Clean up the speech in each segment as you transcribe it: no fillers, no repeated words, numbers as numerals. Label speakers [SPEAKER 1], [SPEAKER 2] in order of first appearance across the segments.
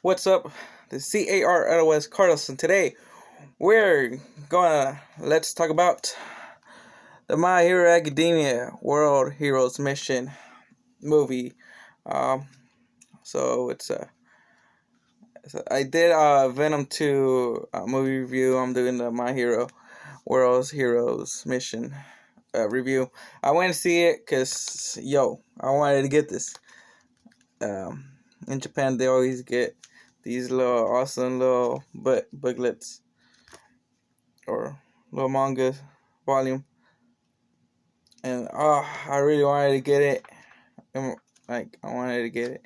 [SPEAKER 1] What's up? This is CARLOS Carlos, and today let's talk about the My Hero Academia World Heroes Mission movie. Um, so I did Venom 2 movie review. I'm doing the My Hero World Heroes Mission review. I went to see it because I wanted to get this. Um, in Japan, they always get these little awesome little booklets or little manga volume, and I really wanted to get it. I wanted to get it,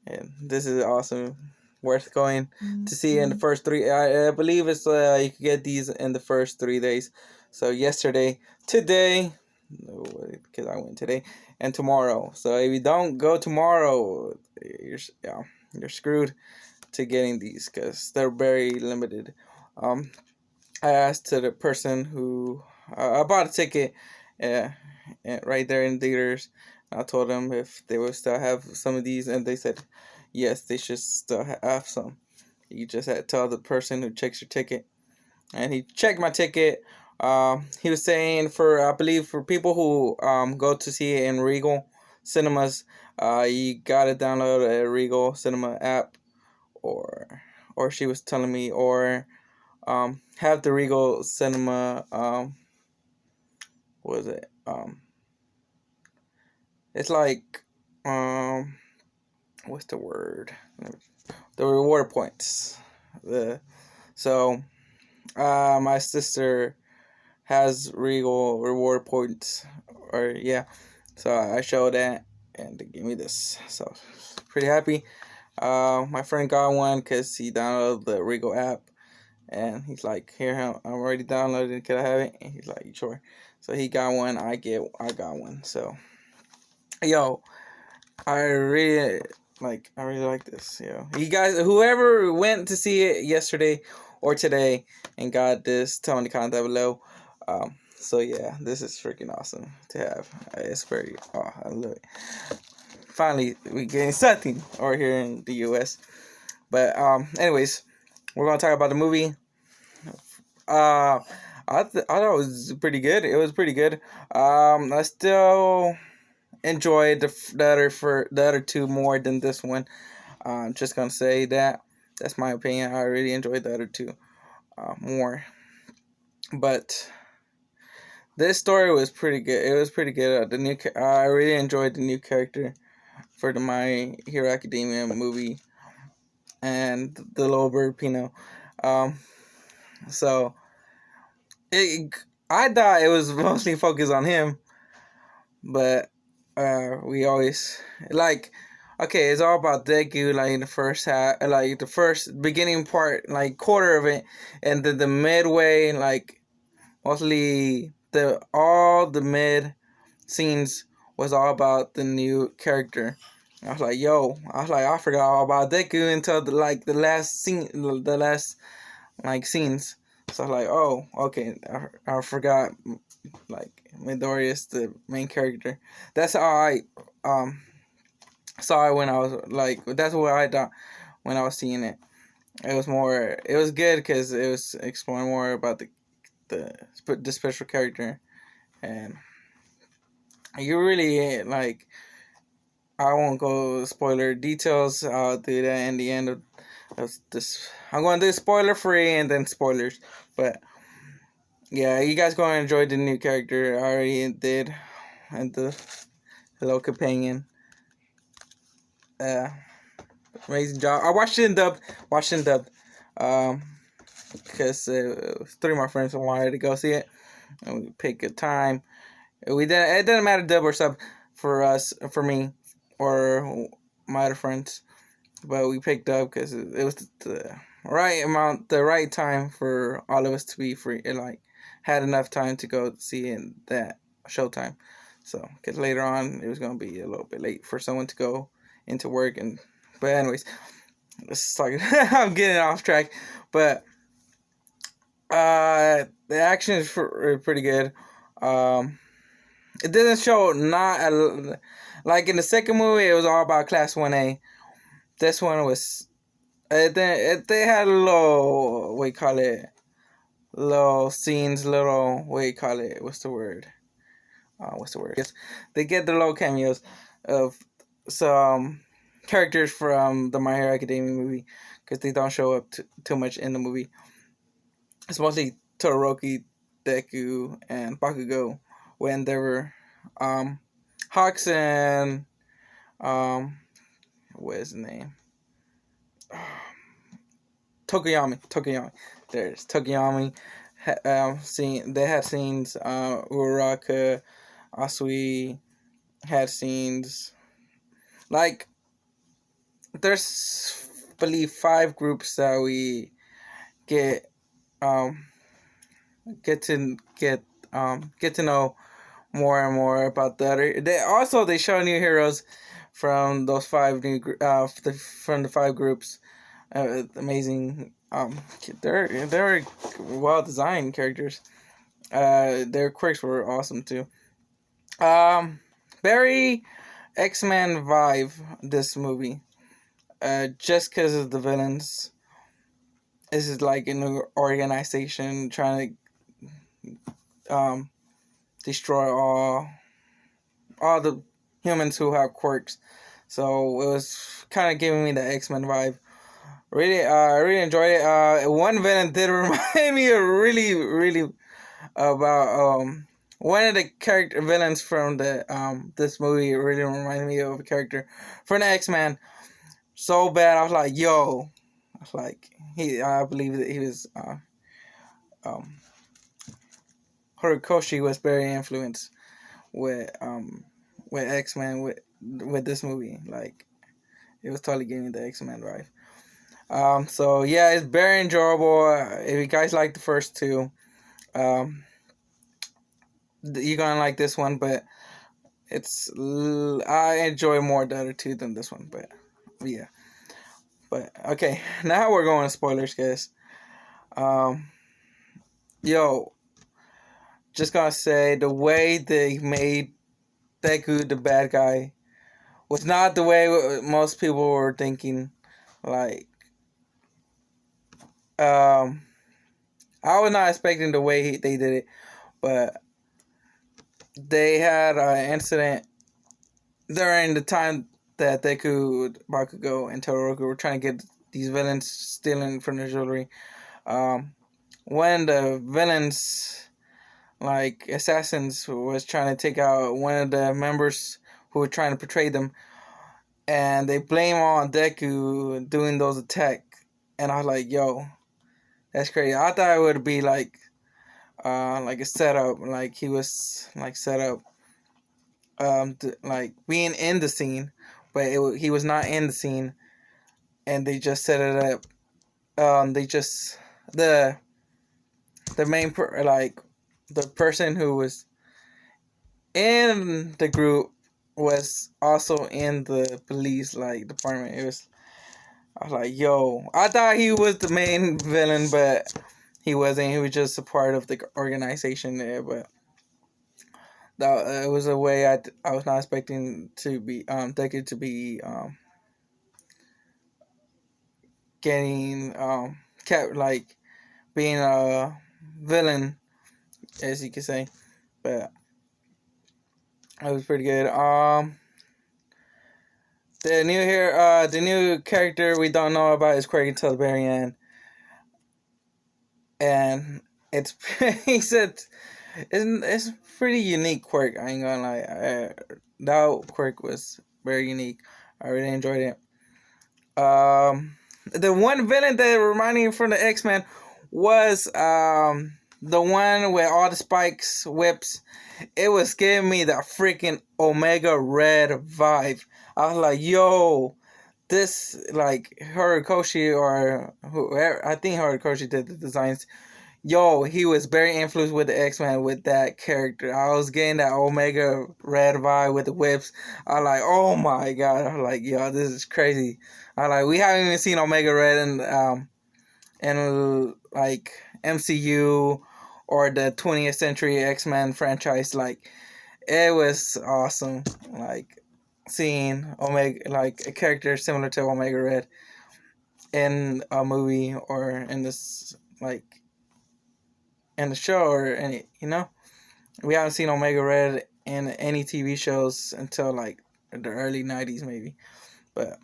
[SPEAKER 1] and this is awesome, worth going to see in the first three. I believe it's you can get these in the first 3 days. So today, because I went today and tomorrow. So if you don't go tomorrow, you're screwed to getting these because they're very limited. I asked to the person who I bought a ticket, right there in theaters. I told them if they would still have some of these, and they said yes, they should still have some. You just had to tell the person who checks your ticket, and he checked my ticket. He was saying I believe for people who go to see it in Regal Cinemas, you gotta download a Regal Cinema app, or she was telling me, or have the Regal Cinema. What is it? It's like what's the word? The reward points. So my sister has Regal reward points, or yeah. So I showed that, and they gave me this. So pretty happy. My friend got one because he downloaded the Regal app. And he's like, "Here, I'm already downloaded. Can I have it?" And he's like, "Sure." So he got one. I got one. So, I really like this. You guys, whoever went to see it yesterday or today and got this, tell me in the comment down below. So yeah, this is freaking awesome to have. It's very. I love it. Finally, we getting something over here in the U.S. But anyways, we're gonna talk about the movie. I thought it was pretty good. It was pretty good. I still enjoyed the other two more than this one. I'm just gonna say that that's my opinion. I really enjoyed the other two more, but this story was pretty good. It was pretty good. I really enjoyed the new character for the My Hero Academia movie, and the little bird Pino. So. I thought it was mostly focused on him, but we always okay, it's all about Deku, like in the first half, like the first beginning part, like quarter of it, and then the midway, like mostly all the mid scenes was all about the new character. I was like, I forgot all about Deku until the last scene, the last scenes. So I was like, oh, okay, I forgot, like Midoriya, the main character. That's how I saw it when I was that's what I thought when I was seeing it. It was good because it was exploring more about the special character, and you really I won't go spoiler details. I'll do that in the end of this. I'm going to do spoiler free and then spoilers, but yeah, you guys going to enjoy the new character. I already did, and the hello companion. Uh, Amazing job. I watched it in dub. Because three of my friends wanted to go see it, and we picked a time. We didn't. It didn't matter dub or sub for us, for me, or my other friends, but we picked up because it was the right amount, the right time for all of us to be free. It had enough time to go see it in that showtime. So, because later on it was gonna be a little bit late for someone to go into work, but anyways, let's talk. I'm getting off track, but the action is pretty good. It doesn't show like in the second movie, it was all about Class 1A. This one was They had a little, what you call it, little scenes, little, what you call it, what's the word? What's the word? Yes, they get the little cameos of some characters from the My Hero Academia movie because they don't show up too much in the movie. It's mostly Todoroki, Deku, and Bakugo when they were Hawks and what is his name? Tokoyami. There's Tokoyami. They had scenes. Uraraka, Asui had scenes. Like there's, I believe, 5 groups that we get get to know more and more about the other. They show new heroes from those 5 from the 5 groups. Amazing. They're well designed characters. Their quirks were awesome too. Very X-Men vibe, this movie. Just because of the villains. This is like an organization trying to destroy all the humans who have quirks. So it was kind of giving me the X-Men vibe. I really enjoyed it. One villain did remind me of really about one of the character villains from the this movie really reminded me of a character from the X-Men. So bad, I was like, yo, I was like I believe that he was Horikoshi was very influenced with X-Men with this movie. Like it was totally giving me the X-Men vibe. So yeah, it's very enjoyable. If you guys like the first 2, you're gonna like this one, but I enjoy more the other 2 than this one. But yeah, but okay, now we're going to spoilers, guys. Yo, just gonna say the way they made Deku the bad guy was not the way most people were thinking. Like, I was not expecting the way they did it, but they had an incident during the time that Deku, Bakugo, and Todoroki were trying to get these villains stealing from their jewelry. When the villains, like assassins, was trying to take out one of the members who were trying to betray them, and they blame on Deku doing those attacks. And I was like, yo, that's crazy. I thought it would be like a setup, like he was like set up like being in the scene, but he was not in the scene, and they just set it up. They just the main the person who was in the group was also in the police department. I was like, yo, I thought he was the main villain, but he wasn't. He was just a part of the organization there. But that it was a way I was not expecting to be Deku to be getting kept being a villain, as you could say. But it was pretty good. The new character we don't know about is Craig until the very end, and it's he said it's pretty unique quirk. I ain't gonna lie, that quirk was very unique. I really enjoyed it. The one villain that reminded me from the X-Men was the one with all the spikes, whips. It was giving me the freaking Omega Red vibe. I was like, yo, this Horikoshi or whoever, I think Horikoshi did the designs. Yo, he was very influenced with the X-Men with that character. I was getting that Omega Red vibe with the whips. I was like, oh my god. I was like, yo, this is crazy. We haven't even seen Omega Red in MCU or the 20th Century X-Men franchise. It was awesome. Seeing Omega, a character similar to Omega Red. in a movie or in this like in the show or any, we haven't seen Omega Red in any TV shows until like the early 90s maybe. But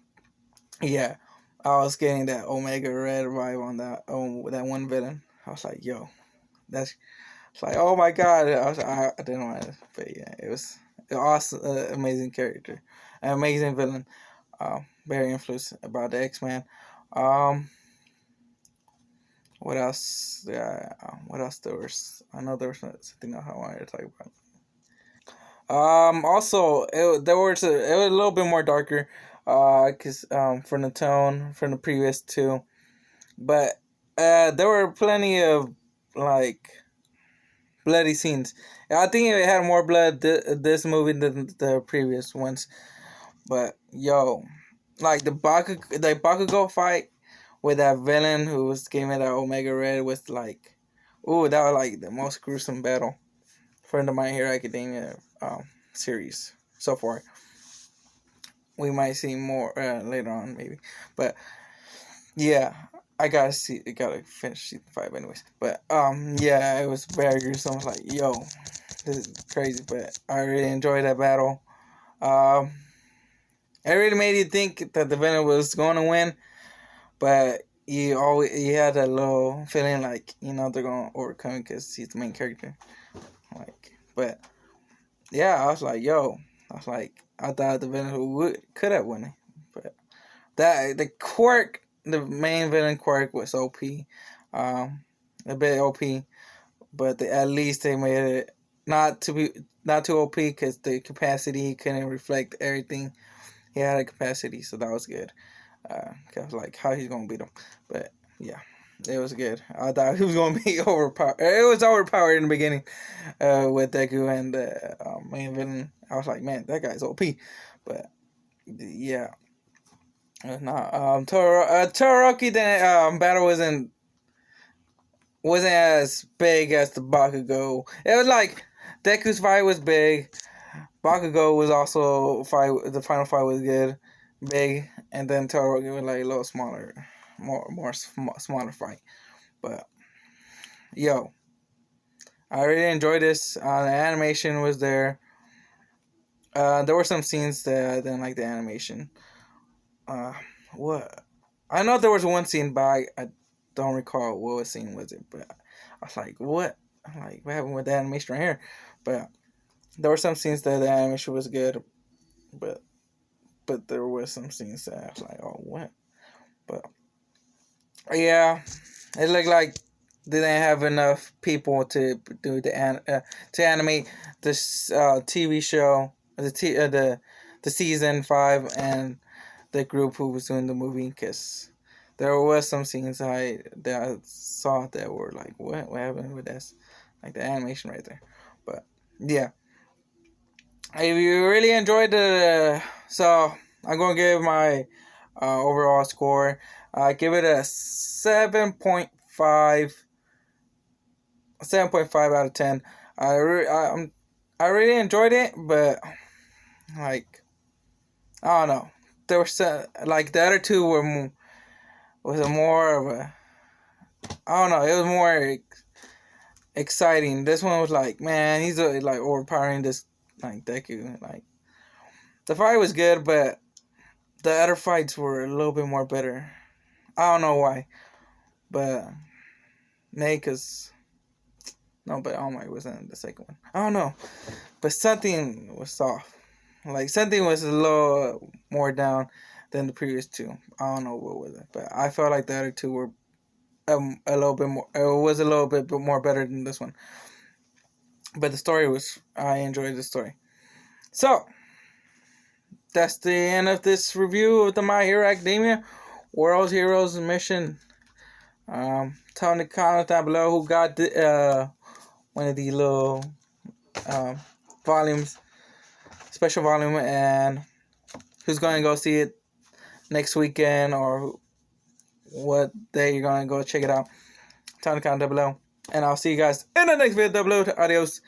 [SPEAKER 1] yeah, I was getting that Omega Red vibe on that one villain. I was like, yo, that's it's like, oh my god. I didn't want it, but yeah, it was an awesome, amazing character, an amazing villain. Very influenced about the X-Men. Um, what else? Yeah, what else there was? I know there was something else I wanted to talk about. Also, it was a little bit more darker, cause from the tone from the previous two, but there were plenty of like bloody scenes. I think it had more blood this movie than the previous ones. But yo, like the Bakugo fight with that villain who was giving me that Omega Red was like, ooh, that was like the most gruesome battle for the My Hero Academia series so far. We might see more later on, maybe, but yeah, gotta finish season 5 anyways. But yeah, it was very gruesome. I was like, yo, this is crazy, but I really enjoyed that battle. Um, it really made you think that the villain was going to win, but you had that little feeling like they're going to overcome because he's the main character. Like, but yeah, I was like, yo, I thought the villain could have won it, but the main villain quirk was OP, a bit OP, but at least they made it not too OP because the capacity couldn't reflect everything. He had a capacity, so that was good. I was like, how he's gonna beat him, but yeah, it was good. I thought he was gonna be overpowered. It was overpowered in the beginning, with Deku and the main villain. I was like, man, that guy's OP, but yeah. No, Todoroki battle wasn't as big as the Bakugo. It was like Deku's fight was big. Bakugo was also fight. The final fight was good, big, and then Todoroki was like a little smaller, smaller fight. But yo, I really enjoyed this. The animation was there. There were some scenes that I didn't like the animation. Uh, what? I know there was one scene, but I don't recall what scene was it. But I was like, what? I'm like, what happened with the animation right here? But there were some scenes that the animation was good, but there was some scenes that I was like, oh, what? But yeah, it looked like they didn't have enough people to do to animate this TV show, the season 5 and the group who was doing the movie, because there was some scenes that I saw that were like, what happened with this, like the animation right there. But yeah, if you really enjoyed so I'm gonna give my overall score. I give it a 7.5 out of 10. I really enjoyed it, but like, I don't know. There were like the other two was a more of a, I don't know. It was more exciting. This one was like, man, he's like overpowering this like Deku. Like the fight was good, but the other fights were a little bit more better. I don't know why, but cause no, but All Might wasn't in the second one. I don't know, but something was off. Like something was a little more down than the previous two. I don't know what was it, but I felt like the other two were a little bit more. It was a little bit more better than this one. But the story was. I enjoyed the story. So that's the end of this review of the My Hero Academia World's Heroes Mission. Tell in the comments down below who got one of the little volumes, special volume, and who's going to go see it next weekend or what day you're going to go check it out. Tell in the comments down below. And I'll see you guys in the next video down below. Adios.